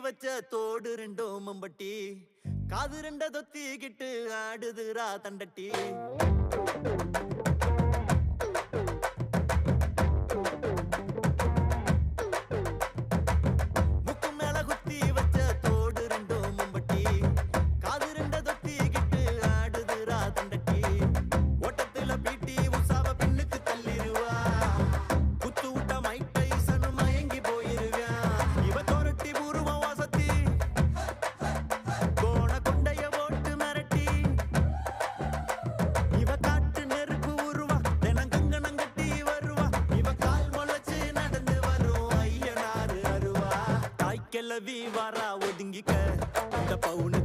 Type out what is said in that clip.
வச்ச தோடு ரெண்டும் மம்பட்டி காது ரெண்ட தொத்திக்கிட்டு ஆடுதுரா தண்டட்டி கிளவி வாரா ஒதுங்கிக்க இந்த பவுனு